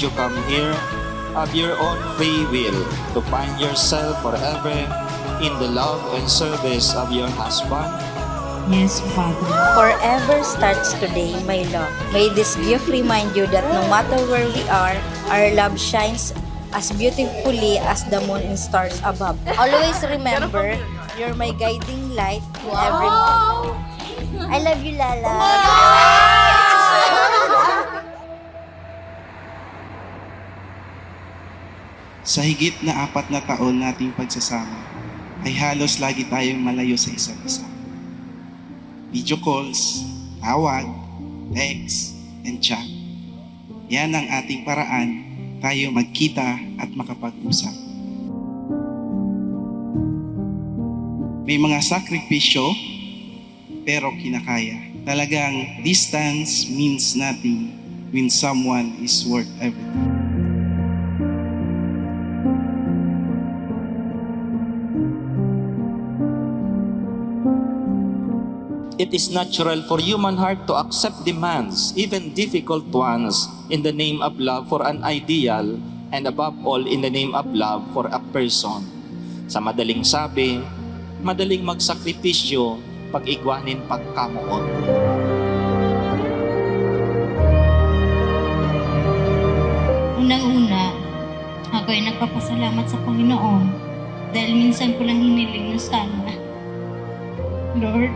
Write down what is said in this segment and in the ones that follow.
you come here of your own free will to find yourself forever in the love and service of your husband? Yes, Father. Forever starts today, my love. May this gift remind you that no matter where we are, our love shines as beautifully as the moon and stars above. Always remember, you're my guiding light in every moment. I love you, Lala. Sa higit na 4 na taon nating pagsasama, ay halos lagi tayong malayo sa isa't isa. Video calls, tawag, text, and chat. Yan ang ating paraan tayo magkita at makapag-usap. May mga sakripisyo, pero kinakaya. Talagang distance means nothing when someone is worth everything. It is natural for human heart to accept demands, even difficult ones, in the name of love for an ideal, and above all, in the name of love for a person. Sa madaling sabi, madaling magsakripisyo, pag-igwanin pagkamuot. Unang-una, ako ay nagpapasalamat sa Panginoon dahil minsan ko lang hiniling na sana, Lord,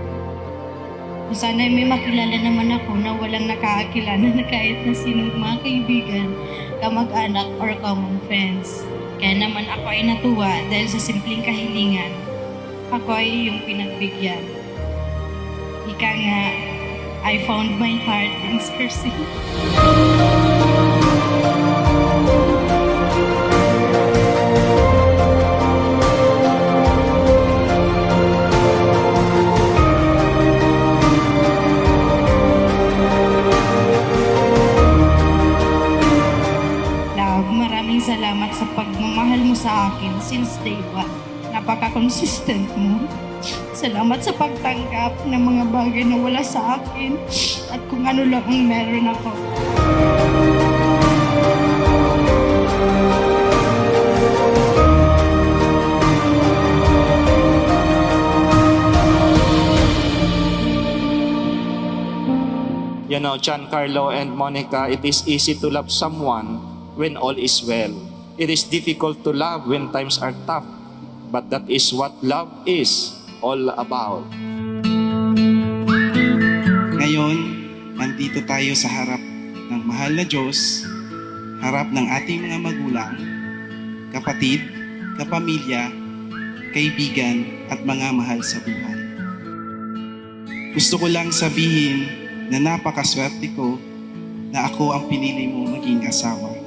sana may makilala naman ako na walang nakakakilala na kahit na sinong mga kaibigan, kamag-anak, or common friends. Kaya naman ako ay natuwa dahil sa simpleng kahilingan, ako ay iyong pinagbigyan. Ika nga, I found my heart in Cersei. Maraming salamat sa pagmamahal mo sa akin since day one. Napaka-consistent mo. Salamat sa pagtanggap ng mga bagay na wala sa akin at kung ano lang ang meron ako. You know, Giancarlo and Monica, it is easy to love someone when all is well. It is difficult to love when times are tough, but that is what love is all about. Ngayon, nandito tayo sa harap ng mahal na Diyos, harap ng ating mga magulang, kapatid, kapamilya, kaibigan, at mga mahal sa buhay. Gusto ko lang sabihin na napakaswerte ko na ako ang pinili mo maging asawa.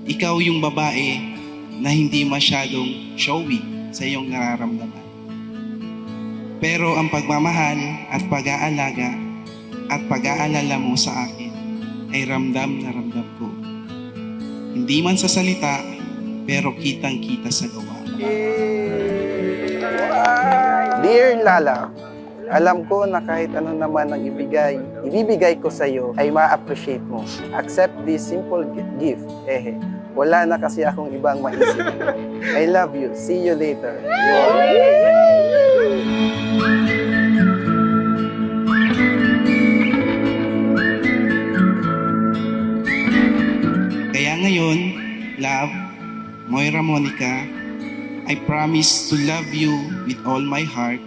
Ikaw yung babae na hindi masyadong showy sa iyong nararamdaman. Pero ang pagmamahal at pag-aalaga at pag-aalala mo sa akin ay ramdam na ramdam ko. Hindi man sa salita, pero kitang-kita sa gawa. Dear Lala, alam ko na kahit ano naman ang ibibigay ko sa iyo ay ma-appreciate mo. Accept this simple gift. Wala na kasi akong ibang maisip. I love you. See you later. Kaya ngayon, love, Moira Monica, I promise to love you with all my heart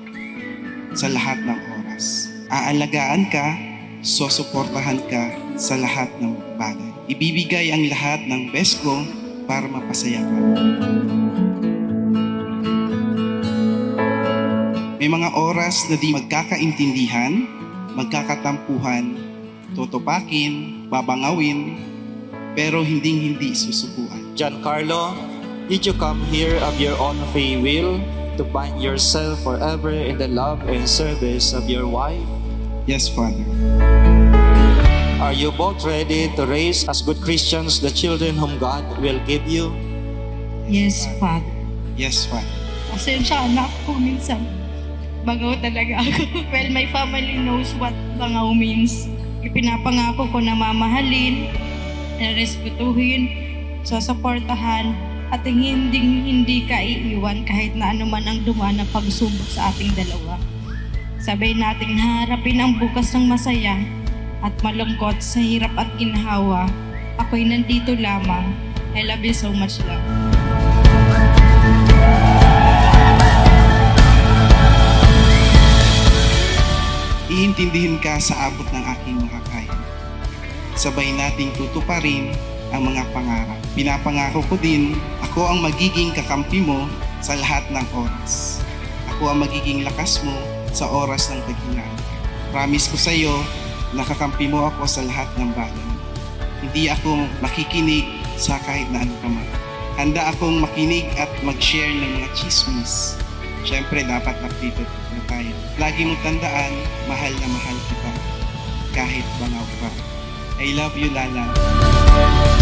sa lahat ng oras. Aalagaan ka, susuportahan ka sa lahat ng bagay. Ibibigay ang lahat ng best ko para mapasaya ka. May mga oras na di magkakaintindihan, magkakatampuhan, tutupakin, babangawin, pero hindi susukuan. Giancarlo, did you come here of your own free will to find yourself forever in the love and service of your wife? Yes, Father. Are you both ready to raise as good Christians the children whom God will give you? Yes, Father. Yes, Father. Pasensya na ako minsan. Bangaw talaga ako. Well, my family knows what bangaw means. Ipinapangako ko na mamahalin, respetuhin, susuportahan, at hindi ka iiwan kahit na anuman ang dumaan na pagsubok sa ating dalawa. Sabay nating harapin ang bukas ng masaya at malungkot sa hirap at ginhawa. Ako'y nandito lamang. I love you so much, love. Iintindihin ka sa abot ng aking makakaya. Sabay nating tutuparin ang mga pangarap. Pinapangako ko din, ako ang magiging kakampi mo sa lahat ng oras. Ako ang magiging lakas mo sa oras ng tagiliran. Promise ko sa iyo, nakakampi mo ako sa lahat ng bagay. Hindi ako makikinig sa kahit na ano ka man. Handa akong makinig at mag-share ng mga chismis. Siyempre, dapat updated na tayo. Lagi mong tandaan, mahal na mahal kita. Kahit bangaw pa. I love you, Lala.